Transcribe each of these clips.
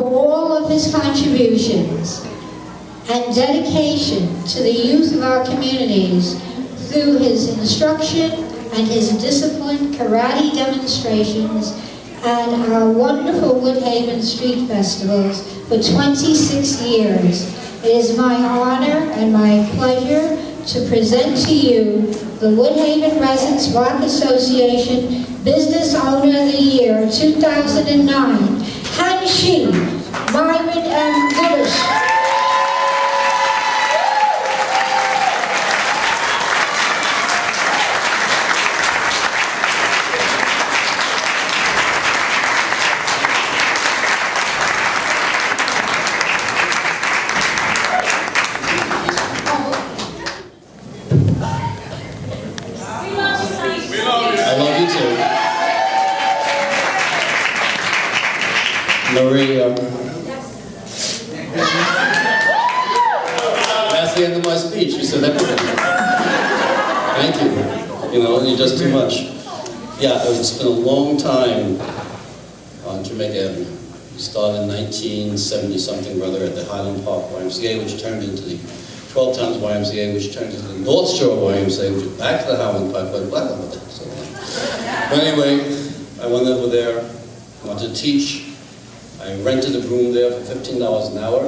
for all of his contributions and dedication to the youth of our communities through his instruction and his disciplined karate demonstrations and our wonderful Woodhaven Street Festivals for 26 years. It is my honor and my pleasure to present to you the Woodhaven Residents Rock Association Business Owner of the Year 2009, Hanshi Myron Lubitsch. Maria. That's the end of my speech. You said everything. Thank you. You know, you're just too much. Yeah, it's been a long time on Jamaica Avenue. We started in 1970-something, brother, at the Highland Park YMCA, which turned into the 12 Towns YMCA, which turned into the North Shore YMCA, which was back to the Highland Park, but black over there. So, but anyway, I went over there, wanted to teach. I rented a room there for $15 an hour,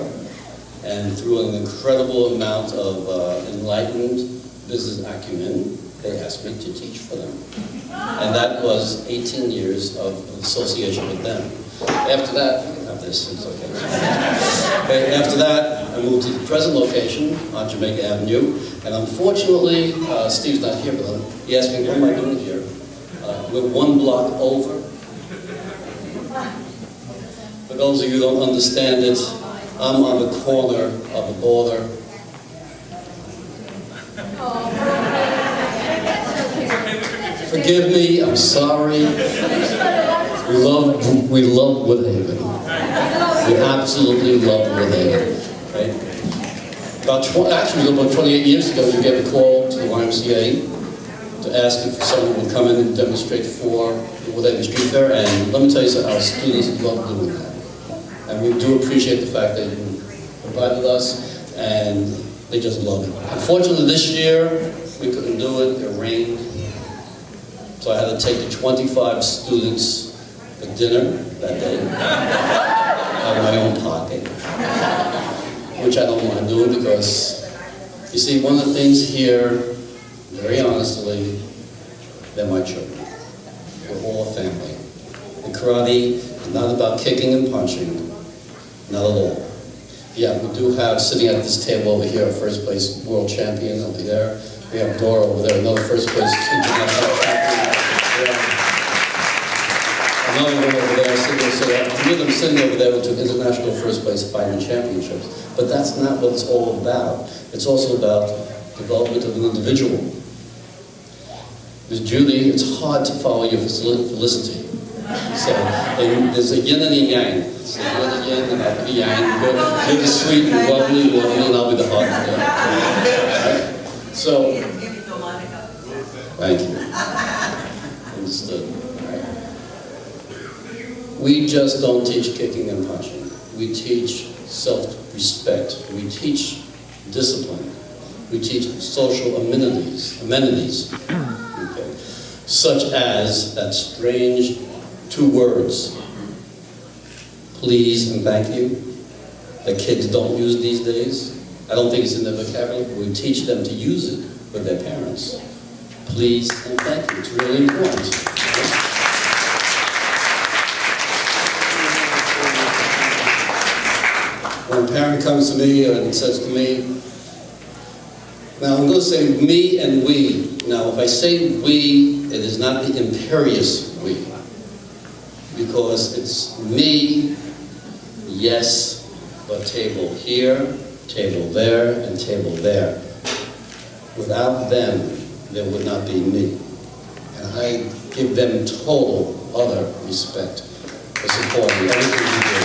and through an incredible amount of enlightened business acumen, they asked me to teach for them. And that was 18 years of association with them. After that, you can have this, it's okay. After that, I moved to the present location on Jamaica Avenue, and unfortunately, Steve's not here, but he asked me, what am I doing here? We're one block over. For those of you who don't understand it, I'm on the corner of the border. Forgive me, I'm sorry. We love Woodhaven. We absolutely love Woodhaven. Right? Actually, about 28 years ago, we gave a call to the YMCA to ask if someone would come in and demonstrate for the Woodhaven Street Fair, and let me tell you something, our students love doing that. And we do appreciate the fact that you provided us, and they just love it. Unfortunately, this year, we couldn't do it. It rained. So I had to take the 25 students for dinner that day out of my own pocket, which I don't mind doing because, you see, one of the things here, very honestly, they're my children. We're all a family. And karate is not about kicking and punching. Not at all. Yeah, we do have, sitting at this table over here, a first place world champion over there. We have Dora over there, another first place international champion. Another one over there, so three of them sitting over there with international first place fighting championships. But that's not what it's all about. It's also about development of an individual. Ms. Judy, it's hard to follow your felicity. So there's a yin and a yang. So you're the yin and I'll be the yang. You're the sweet and lovely, and I'll be the hot. Right? So, thank you. Understood. Right. We just don't teach kicking and punching. We teach self-respect. We teach discipline. We teach social amenities. Okay. Such as that strange 2 words, please and thank you, that kids don't use these days. I don't think it's in their vocabulary, but we teach them to use it with their parents. Please and thank you. It's really important. When a parent comes to me and says to me, now I'm going to say me and we. Now if I say we, it is not the imperious we. Because it's me, yes, but table here, table there, and table there. Without them, there would not be me. And I give them total utter respect for supporting everything we do.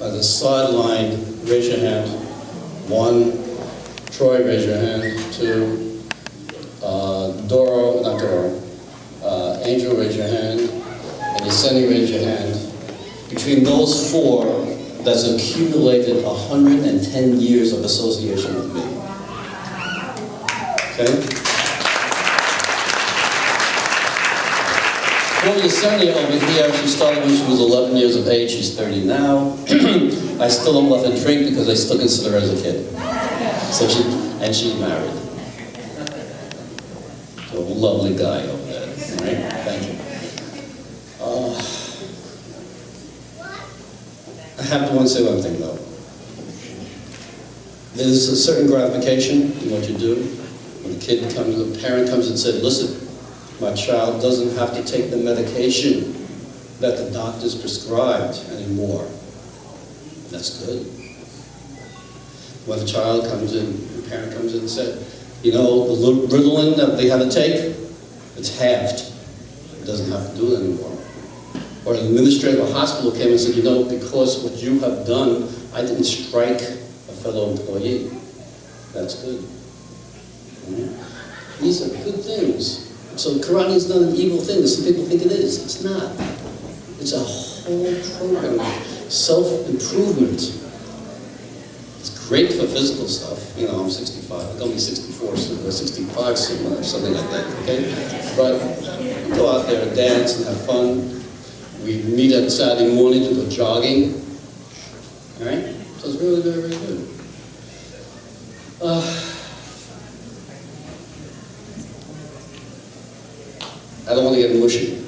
By the sideline, raise your hand. 1. Troy, raise your hand. 2. Angel, raise your hand, and Yesenia, raise your hand. Between those four, that's accumulated 110 years of association with me. Okay? For Yesenia over here, she started when she was 11 years of age. She's 30 now. I still don't let her drink because I still consider her as a kid. So she's married. So a lovely guy over there. All right? Thank you. I have to want to say one thing though. There's a certain gratification in what you do. When the parent comes and says, listen, my child doesn't have to take the medication that the doctors prescribed anymore. That's good. When a child comes in, the parent comes in and said, you know, the Ritalin that they had to take, it's halved. It doesn't have to do it anymore. Or an administrator of a hospital came and said, you know, because what you have done, I didn't strike a fellow employee. That's good. These are good things. So karate is not an evil thing. Some people think it is. It's not. It's a whole program of self-improvement. It's great for physical stuff. You know, I'm 65. I'm going to be 64 soon, or 65 soon, or something like that, okay? But go out there and dance and have fun. We meet on Saturday morning to go jogging. All right? So it's really very, very good. I don't want to get mushy,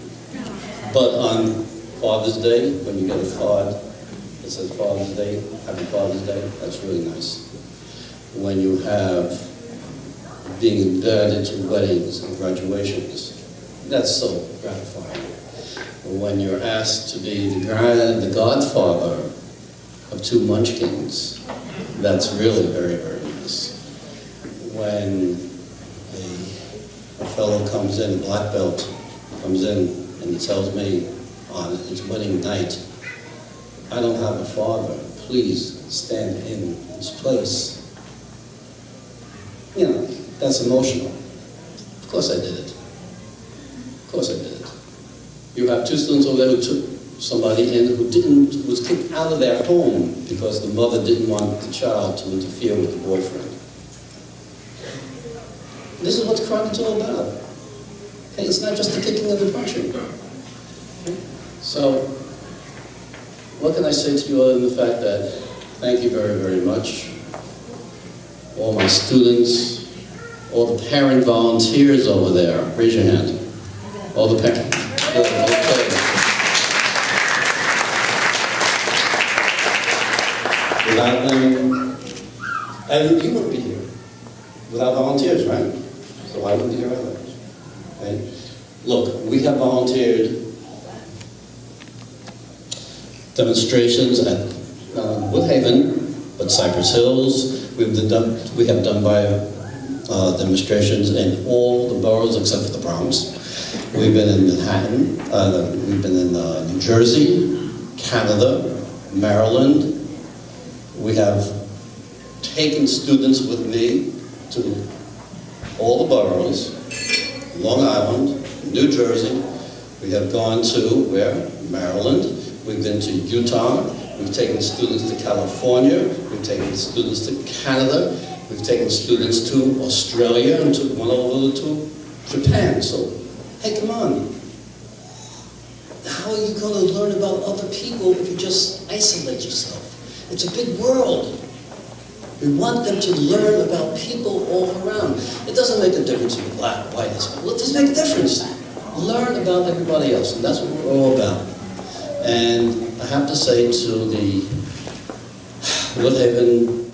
but on Father's Day, when you get a card that says Father's Day, Happy Father's Day, that's really nice. When you have being invited to weddings and graduations, that's so gratifying. When you're asked to be the godfather of 2 munchkins, that's really very, very nice. When a fellow comes in, a black belt, comes in and he tells me on his wedding night, I don't have a father, please stand in his place. You know, that's emotional. Of course I did it. Of course I did it. You have 2 students over there who took somebody in who was kicked out of their home because the mother didn't want the child to interfere with the boyfriend. This is what karate's all about. Okay, it's not just the kicking and the punching. Okay? So, what can I say to you other than the fact that thank you very, very much. All my students, all the parent volunteers over there, raise your hand. All the parents. Okay. Without them, and you wouldn't be here without volunteers, right? So why wouldn't you hear others? Okay? Look, we have volunteered demonstrations at Woodhaven, but Cypress Hills. We have done demonstrations in all the boroughs except for the Bronx. We've been in Manhattan. We've been in New Jersey, Canada, Maryland. We have taken students with me to all the boroughs, Long Island, New Jersey. We have gone to, where? Maryland. We've been to Utah. We've taken students to California. We've taken students to Canada. We've taken students to Australia and took one over to Japan. So, hey, come on. How are you going to learn about other people if you just isolate yourself? It's a big world. We want them to learn about people all around. It doesn't make a difference if you're black, white, Hispanic. Well, it does make a difference. Learn about everybody else, and that's what we're all about. And I have to say to the Woodhaven